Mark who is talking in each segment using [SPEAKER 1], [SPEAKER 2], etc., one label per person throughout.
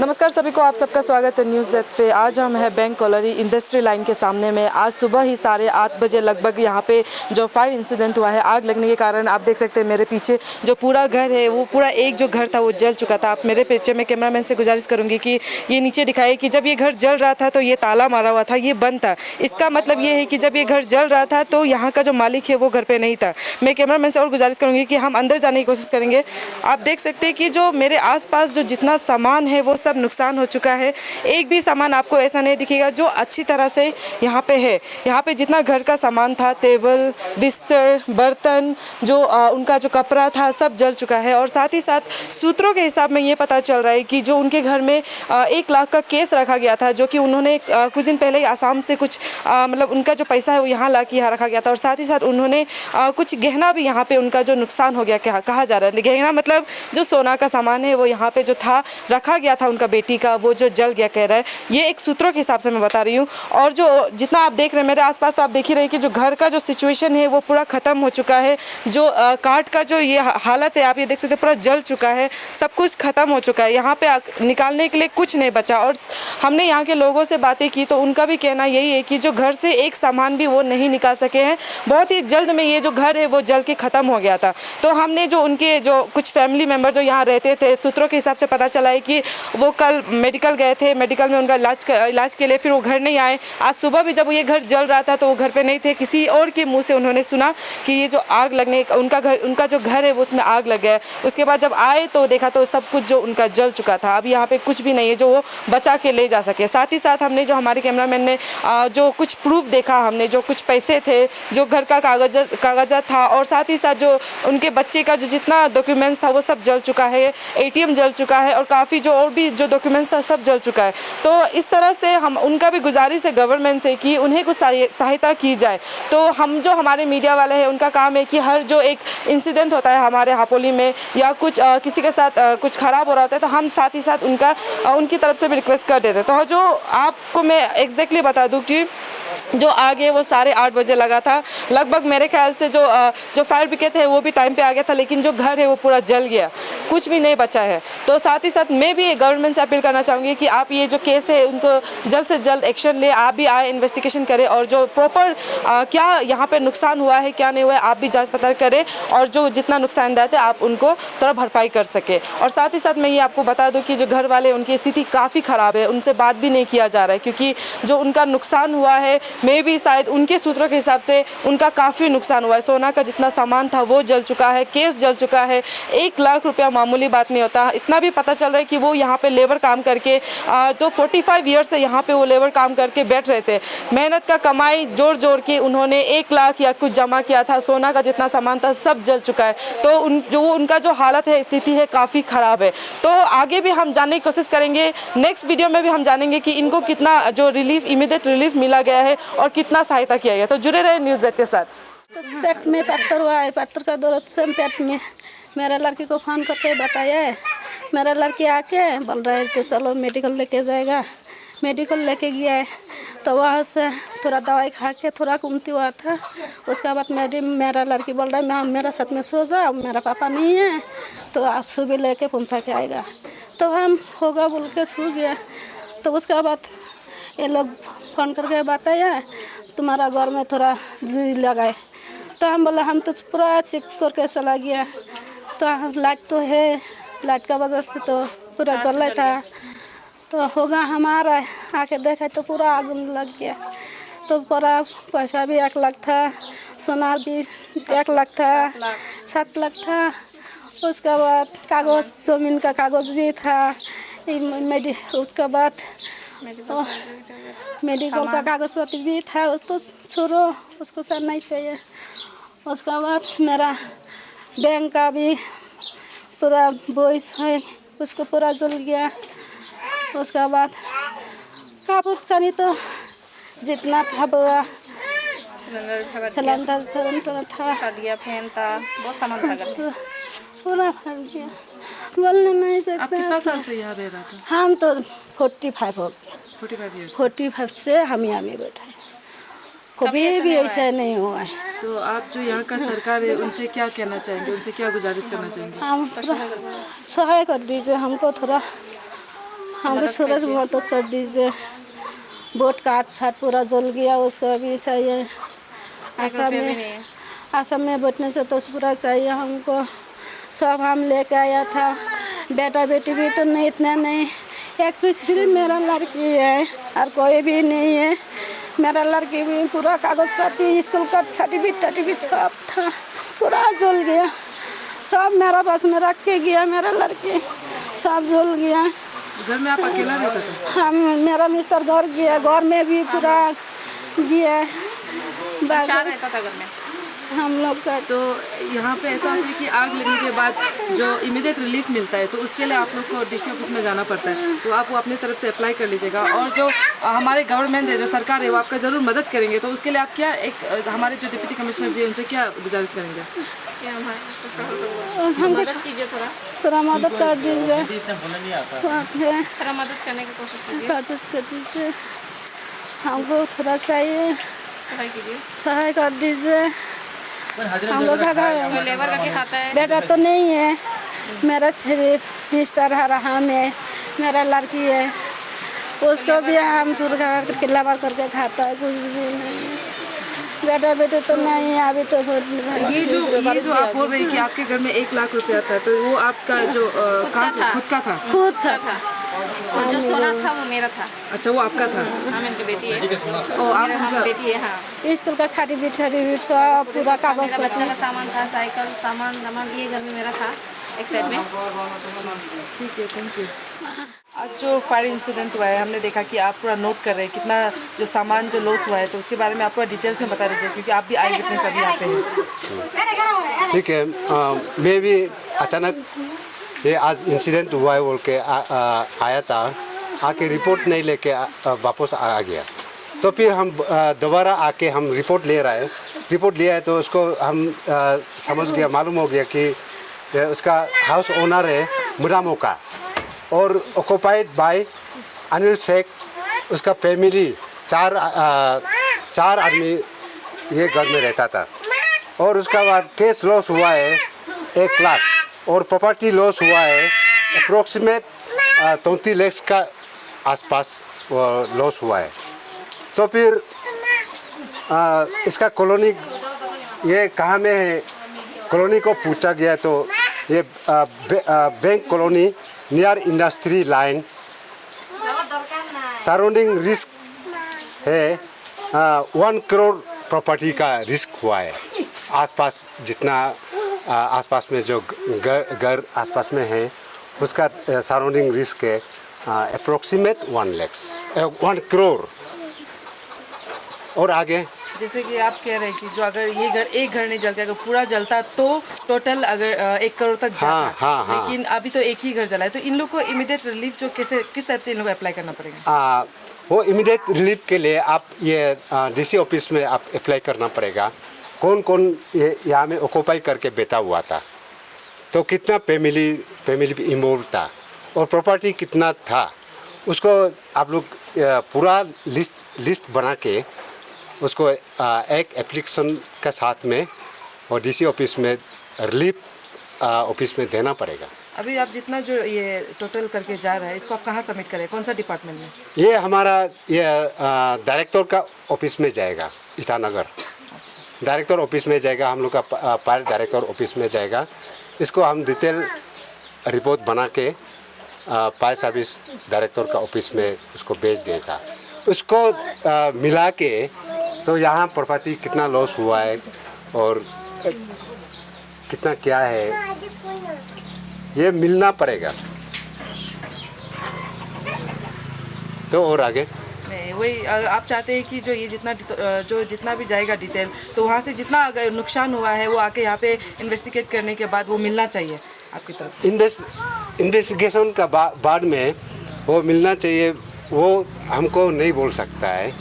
[SPEAKER 1] नमस्कार सभी को, आप सबका स्वागत है न्यूज़ जेड पे। आज हम हैं बैंक कॉलोनी इंडस्ट्री लाइन के सामने में। आज सुबह ही 8:30 बजे लगभग यहाँ पे जो फायर इंसिडेंट हुआ है, आग लगने के कारण आप देख सकते हैं मेरे पीछे जो पूरा घर है वो पूरा एक जो घर था वो जल चुका था। आप मेरे पीछे में कैमरामैन से गुजारिश करूँगी कि ये नीचे दिखाए कि जब ये घर जल रहा था तो ये ताला मारा हुआ था, ये बंद था। इसका मतलब ये है कि जब ये घर जल रहा था तो यहाँ का जो मालिक है वो घर पर नहीं था। मैं कैमरामैन से और गुजारिश करूँगी कि हम अंदर जाने की कोशिश करेंगे। आप देख सकते हैं कि जो मेरे आसपास जो जितना सामान है वो सब नुकसान हो चुका है। एक भी सामान आपको ऐसा नहीं दिखेगा जो अच्छी तरह से यहाँ पे है। यहाँ पे जितना घर का सामान था, टेबल, बिस्तर, बर्तन, जो उनका जो कपड़ा था, सब जल चुका है। और साथ ही साथ सूत्रों के हिसाब में ये पता चल रहा है कि जो उनके घर में 1 लाख का केस रखा गया था, जो कि उन्होंने कुछ दिन पहले आसाम से कुछ मतलब उनका जो पैसा है वो यहाँ ला के यहाँ रखा गया था। और साथ ही साथ उन्होंने कुछ गहना भी यहाँ पे उनका जो नुकसान हो गया कहा जा रहा है। गहना मतलब जो सोना का सामान है वो यहाँ पे जो था रखा गया था उनका बेटी का, वो जो जल गया कह रहा है। ये एक सूत्रों के हिसाब से मैं बता रही हूँ। और जो जितना आप देख रहे हैं मेरे आसपास, तो आप देख ही रहे हैं कि जो घर का जो सिचुएशन है वो पूरा ख़त्म हो चुका है। जो काट का जो ये हालत है आप ये देख सकते हैं, पूरा जल चुका है, सब कुछ ख़त्म हो चुका है। यहाँ पे निकालने के लिए कुछ नहीं बचा। और हमने यहाँ के लोगों से बातें की तो उनका भी कहना यही है कि जो घर से एक सामान भी वो नहीं निकाल सके हैं। बहुत ही जल्द में ये जो घर है वो जल के ख़त्म हो गया था। तो हमने जो उनके जो कुछ फैमिली मेम्बर जो यहाँ रहते थे, सूत्रों के हिसाब से पता चला है कि वो कल मेडिकल गए थे, मेडिकल में उनका इलाज के लिए, फिर वो घर नहीं आए। आज सुबह भी जब ये घर जल रहा था तो वो घर पे नहीं थे। किसी और के मुंह से उन्होंने सुना कि ये जो आग लगने उनका जो घर है वो उसमें आग लग गया। उसके बाद जब आए तो देखा तो सब कुछ जो उनका जल चुका था। अब यहाँ पे कुछ भी नहीं है जो वो बचा के ले जा सके। साथ ही साथ हमने जो हमारे कैमरामैन ने जो कुछ प्रूफ देखा, हमने जो कुछ पैसे थे, जो घर का कागजात था, और साथ ही साथ जो उनके बच्चे का जो जितना डॉक्यूमेंट्स था वो सब जल चुका है। ATM जल चुका है और काफ़ी जो और भी जो डॉक्यूमेंट्स था सब जल चुका है। तो इस तरह से हम उनका भी गुजारिश है गवर्नमेंट से कि उन्हें कुछ सहायता की जाए। तो हम जो हमारे मीडिया वाले हैं उनका काम है कि हर जो एक इंसिडेंट होता है हमारे हापोली में या कुछ किसी के साथ कुछ ख़राब हो रहा होता है तो हम साथ ही साथ उनकी तरफ से भी रिक्वेस्ट कर देते हैं। तो जो आपको मैं एग्जैक्टली बता दूँ कि जो आग है वो 8:30 बजे लगा था। लगभग मेरे ख्याल से जो फायर ब्रिगेड है वो भी टाइम पे आ गया था, लेकिन जो घर है वो पूरा जल गया, कुछ भी नहीं बचा है। तो साथ ही साथ मैं भी गवर्नमेंट से अपील करना चाहूँगी कि आप ये जो केस है उनको जल्द से जल्द एक्शन ले, आप भी आए, इन्वेस्टिगेशन करें और जो प्रॉपर क्या यहाँ पे नुकसान हुआ है क्या नहीं हुआ है आप भी जाँच पड़ताल करें और जो जितना नुकसानदायक है आप उनको थोड़ा भरपाई कर सके। और साथ ही साथ मैं ये आपको बता दूँ कि जो घर वाले उनकी स्थिति काफ़ी ख़राब है, उनसे बात भी नहीं किया जा रहा है क्योंकि जो उनका नुकसान हुआ है मे भी शायद उनके सूत्रों के हिसाब से उनका काफ़ी नुकसान हुआ है। सोना का जितना सामान था वो जल चुका है, केस जल चुका है। 1 लाख रुपया मामूली बात नहीं होता। इतना भी पता चल रहा है कि वो यहाँ पे लेबर काम करके तो 45 ईयर से यहाँ पे वो लेबर काम करके बैठ रहे थे। मेहनत का कमाई जोड़ जोड़ के उन्होंने 1 लाख या कुछ जमा किया था। सोना का जितना सामान था सब जल चुका है। तो उनका जो हालत है, स्थिति है, काफ़ी ख़राब है। तो आगे भी हम जानने की कोशिश करेंगे। नेक्स्ट वीडियो में भी हम जानेंगे कि इनको कितना जो इमीडिएट रिलीफ मिला गया है और कितना सहायता किया गया। तो जुड़े रहे न्यूज़ जेड के साथ।
[SPEAKER 2] तो पेट में पत्थर हुआ है, पत्थर का दर्द से पेट में। मेरा लड़की को फ़ोन करके बताया है, मेरा लड़की आके बोल रहा है कि चलो मेडिकल लेके जाएगा। मेडिकल लेके गया है तो वहाँ से थोड़ा दवाई खा के थोड़ा घूमती हुआ था। उसके बाद मेरा लड़की बोल रहा है मेरा साथ में सो जाओ, मेरा पापा नहीं है तो आप सुबह लेके पहुँचा के आएगा। तो हम होगा बोल के सो गया। तो उसके बाद ये लोग फ़ोन करके बताया तुम्हारा घर में थोड़ा जुई लगाए। तो हम बोला हम तो पूरा चेक करके चला गया तो लाइट तो है, लाइट का वजह से तो पूरा जल रहा था। तो होगा हमारा आके देखा तो पूरा आग लग गया। तो पूरा पैसा भी 1 लाख था, सोना भी 1 लाख था, 7 लाख था। उसके बाद कागज़, ज़मीन का कागज़ भी था। उसके बाद तो मेडिकल का कागज़ पत्र भी था। उसको छोड़ो, उसको सर नहीं चाहिए। उसके बाद मेरा बैंक का भी पूरा वॉइस है, उसको पूरा जल गया। उसके बाद कापूस का नहीं तो जितना था पूरा सिलेंडर था,
[SPEAKER 3] फैन था, बहुत सामान था,
[SPEAKER 2] पूरा फट गया। बोलने नहीं सकते।
[SPEAKER 1] आप कितना साल से यहाँ रह रहा था?
[SPEAKER 2] हम तो 45 हो गए। 45 से हम यहाँ में बैठे, कभी भी ऐसा नहीं हुआ है।
[SPEAKER 1] तो आप जो यहाँ का सरकार है उनसे क्या कहना चाहेंगे, उनसे क्या गुजारिश करना चाहेंगे?
[SPEAKER 2] हम सहाय कर दीजिए हमको थोड़ा। हमको सूरज मदद कर दीजिए। बोट का छत पूरा जल गया, उसका भी चाहिए। आसाम में बैठने से तो पूरा चाहिए हमको। सब हम लेके आया था, बेटा बेटी भी तो नहीं, इतना नहीं। एक पिछली मेरा लड़की है और कोई भी नहीं है। मेरा लड़की भी पूरा कागज पाती, स्कूल का सर्टिफिकेट सब था, पूरा जल गया। सब मेरा पास में रख के गया, मेरा लड़की सब जल गया।
[SPEAKER 1] घर में आप अकेला रहता था?
[SPEAKER 2] हम मेरा मिस्टर घर गया, घर में भी पूरा गया।
[SPEAKER 3] क्या रहता था घर में?
[SPEAKER 2] हम लोग का
[SPEAKER 1] तो यहाँ पे ऐसा होता है कि आग लगने के बाद जो इमीडिएट रिलीफ मिलता है तो उसके लिए आप लोग को डीसी ऑफिस में जाना पड़ता है, तो आप वो अपनी तरफ से अप्लाई कर लीजिएगा। और जो हमारे गवर्नमेंट है, जो सरकार है, वो आपका ज़रूर मदद करेंगे। तो उसके लिए आप क्या एक हमारे जो डिप्टी कमिश्नर जी उनसे क्या गुजारिश करेंगे?
[SPEAKER 2] हमको
[SPEAKER 3] कीजिए
[SPEAKER 2] थोड़ा मदद कर दीजिए।
[SPEAKER 3] थोड़ा मदद करने की कोशिश कीजिए।
[SPEAKER 2] हमको थोड़ा चाहिए,
[SPEAKER 3] सहाय कीजिए।
[SPEAKER 2] सहाय कर दीजिए। हम लोग का
[SPEAKER 3] कोई लेबर करके खाता है?
[SPEAKER 2] बेटा तो नहीं है, मेरा सिर्फ मिस्टर रहा में मेरा लड़की है, उसको भी हम करके लेबर करके खाता है, कुछ भी नहीं। बेटा बेटे तो नहीं है अभी तो।
[SPEAKER 1] ये जो आप बोल रहे हैं कि आपके घर में 1 लाख रुपया था, तो वो आपका जो कहाँ से खुद का था?
[SPEAKER 2] खुद था।
[SPEAKER 3] और जो सोना था वो मेरा था।
[SPEAKER 1] अच्छा, वो आपका था?
[SPEAKER 3] हाँ, मेरी बेटी है।
[SPEAKER 1] और आप
[SPEAKER 3] बेटी है। हाँ,
[SPEAKER 2] स्कूल का सर्टिफिकेट सब पूरा कागज
[SPEAKER 3] मेरा बच्चा का सामान था, साइकिल सामान ये घर में मेरा था एक साइड में।
[SPEAKER 1] ठीक है, थैंक यू। आज जो फायर इंसिडेंट हुआ है, हमने देखा कि आप पूरा नोट कर रहे हैं कितना जो सामान जो लॉस हुआ है, तो उसके बारे में आप पूरा डिटेल्स में बता दीजिए, क्योंकि आप भी आई विटनेस अभी यहाँ पे हैं।
[SPEAKER 4] ठीक है, मैं भी अचानक ये आज इंसिडेंट हुआ है बोल के आया था, आके रिपोर्ट नहीं लेके वापस आ गया। तो फिर हम दोबारा आके हम रिपोर्ट ले रहा है। रिपोर्ट लिया है तो उसको हम समझ गया, मालूम हो गया कि उसका हाउस ओनर है मुरामो का, और ऑक्युपाइड बाय अनिल शेख, उसका फैमिली 4 आदमी ये घर में रहता था। और उसका बाद केस लॉस हुआ है 1 लाख, और प्रॉपर्टी लॉस हुआ है अप्रोक्सीमेट 33 लाख का आसपास लॉस हुआ है। तो फिर इसका कॉलोनी ये कहाँ में है, कॉलोनी को पूछा गया तो ये bank colony near industry line, surrounding risk है 1 करोड़ प्रॉपर्टी का रिस्क हुआ है। आसपास जितना आसपास में जो घर आसपास में है उसका सराउंडिंग रिस्क है अप्रोक्सीमेट 1 करोड़। और आगे
[SPEAKER 1] जैसे कि आप कह रहे हैं कि जो अगर ये एक घर नहीं जलता, अगर पूरा जलता तो टोटल अगर 1 करोड़ तक जाता।
[SPEAKER 4] हाँ।
[SPEAKER 1] लेकिन अभी तो एक ही घर जला है, तो इन लोग को इमीडिएट रिलीफ जो किस टाइप से इन लोग को अप्लाई करना पड़ेगा?
[SPEAKER 4] वो इमीडिएट रिलीफ के लिए आप ये डीसी ऑफिस में आप अप्लाई करना पड़ेगा। कौन कौन ये यहाँ में ऑक्युपाई करके बैठा हुआ था, तो कितना फैमिली भी इन्वॉल्व था, और प्रॉपर्टी कितना था, उसको आप लोग पूरा लिस्ट बना के उसको एक एप्लीकेशन के साथ में और डीसी ऑफिस में रिलीफ ऑफिस में देना पड़ेगा।
[SPEAKER 1] अभी आप जितना जो ये टोटल करके जा रहा है, इसको आप कहाँ सबमिट करें, कौन सा डिपार्टमेंट में?
[SPEAKER 4] ये हमारा ये डायरेक्टर का ऑफिस में जाएगा, ईटानगर डायरेक्टर ऑफिस में जाएगा, हम लोग का फायर डायरेक्टर ऑफिस में जाएगा। इसको हम डिटेल रिपोर्ट बना के फायर सर्विस डायरेक्टर का ऑफिस में उसको भेज देगा। उसको मिला के तो यहाँ प्रॉपर्टी कितना लॉस हुआ है और कितना क्या है ये मिलना पड़ेगा। तो और आगे
[SPEAKER 1] नहीं, वही आप चाहते हैं कि जो ये जितना भी जाएगा डिटेल, तो वहाँ से जितना अगर नुकसान हुआ है वो आके यहाँ पे इन्वेस्टिगेट करने के बाद वो मिलना चाहिए आपकी तरफ से।
[SPEAKER 4] इन्वेस्टिगेशन का बाद में वो मिलना चाहिए, वो हमको नहीं बोल सकता है,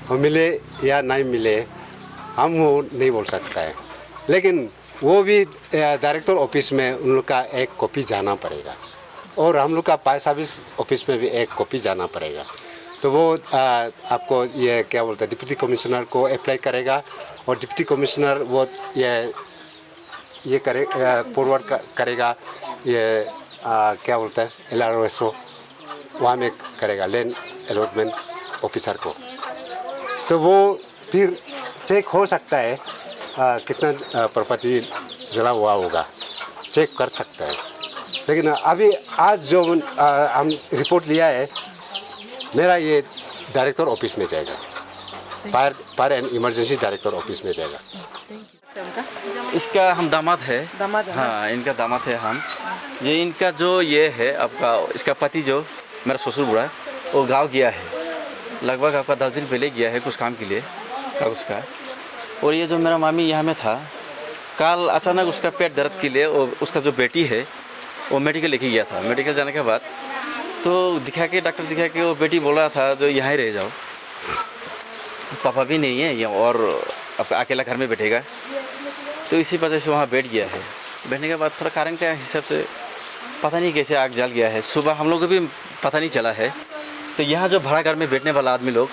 [SPEAKER 4] वो मिले या नहीं मिले हम वो नहीं बोल सकता है। लेकिन वो भी डायरेक्टर ऑफिस में उन लोग का एक कॉपी जाना पड़ेगा, और हम लोग का फायर सर्विस ऑफिस में भी एक कॉपी जाना पड़ेगा। तो वो आपको ये क्या बोलते हैं, डिप्टी कमिश्नर को अप्लाई करेगा, और डिप्टी कमिश्नर वो ये फॉरवर्ड करेगा ये क्या बोलता है LRSO, वहाँ में करेगा लैंड अलॉटमेंट ऑफिसर को। तो वो फिर चेक हो सकता है कितना प्रॉपर्टी जला हुआ होगा, चेक कर सकता है। लेकिन अभी आज जो हम रिपोर्ट लिया है, मेरा ये डायरेक्टर ऑफिस में जाएगा, fire and emergency director office में जाएगा।
[SPEAKER 5] इसका हम दामाद है।
[SPEAKER 1] दामाद है?
[SPEAKER 5] हाँ, इनका दामाद है हम। ये इनका जो ये है आपका, इसका पति जो मेरा ससुर बुढ़ा, वो गांव गया है, लगभग आपका 10 दिन पहले गया है कुछ काम के लिए कागज का। और ये जो मेरा मामी यहाँ में था, कल अचानक उसका पेट दर्द के लिए उसका जो बेटी है वो मेडिकल लेके गया था। मेडिकल जाने के बाद तो डॉक्टर दिखा के वो बेटी बोल रहा था जो यहाँ ही रह जाओ, पापा भी नहीं है ये और आपका अकेला घर में बैठेगा। तो इसी वजह से वहाँ बैठ गया है। बैठने के बाद थोड़ा कारण के हिसाब से पता नहीं कैसे आग जल गया है। सुबह हम लोग को भी पता नहीं चला है। तो यहाँ जो भाड़ा घर में बैठने वाला आदमी लोग,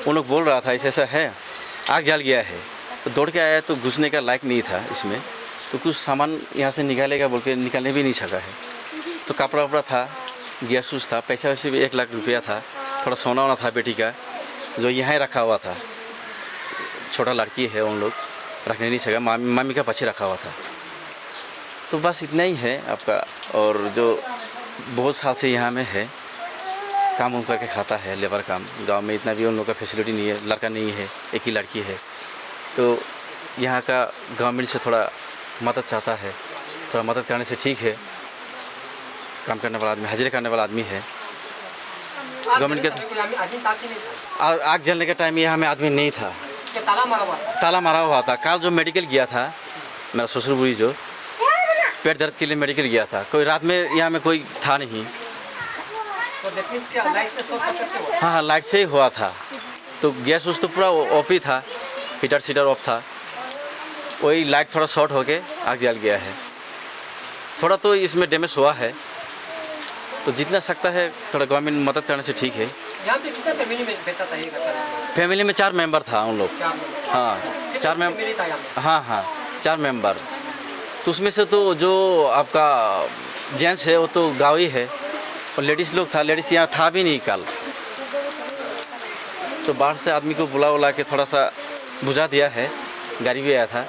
[SPEAKER 5] उन लोग बोल रहा था ऐसा है, आग जल गया है। तो दौड़ के आया तो घुसने का लायक नहीं था इसमें। तो कुछ सामान यहाँ से निकालेगा बोल के निकालने भी नहीं सका है। तो कपड़ा वपड़ा था, गैस वूस था, पैसा वैसे भी 1 लाख रुपया था, थोड़ा सोना वोना था बेटी का जो यहाँ रखा हुआ था। छोटा लड़की है, उन लोग रखने नहीं सका, मामी का पीछे रखा हुआ था। तो बस इतना ही है आपका। और जो बहुत साल से यहाँ में है, काम उम करके खाता है, लेबर काम। गांव में इतना भी उन लोग का फैसिलिटी नहीं है, लड़का नहीं है, एक ही लड़की है। तो यहाँ का गवर्नमेंट से थोड़ा मदद चाहता है, थोड़ा मदद करने से ठीक है। काम करने वाला आदमी, हाजिरी करने वाला आदमी है गवर्नमेंट के। आग जलने के टाइम यहाँ में आदमी नहीं था, ताला मारा हुआ था। कल जो मेडिकल गया था मेरा ससुर बुढ़ी, जो पेट दर्द के लिए मेडिकल गया था, कोई रात में यहाँ में कोई था नहीं। हाँ, लाइट से ही हुआ था। तो गैस उस तो पूरा ऑफ ही था, हीटर सीटर ऑफ था, वही लाइट थोड़ा शॉर्ट होके आग जल गया है। थोड़ा तो इसमें डैमेज हुआ है। तो जितना सकता है थोड़ा गवर्नमेंट मदद करने से ठीक है।
[SPEAKER 6] यहाँ पे कितना फैमिली में रहता था ये घर में?
[SPEAKER 5] फैमिली में 4 मेंबर था उन लोग। हाँ, 4 मेंबर। हाँ, 4 मेंबर। तो उसमें से तो जो आपका जेंट्स है वो तो गाँव ही है, और लेडीज़ लोग था, लेडीज़ यहाँ था भी नहीं कल। तो बाहर से आदमी को बुला के थोड़ा सा बुझा दिया है, गाड़ी भी आया था।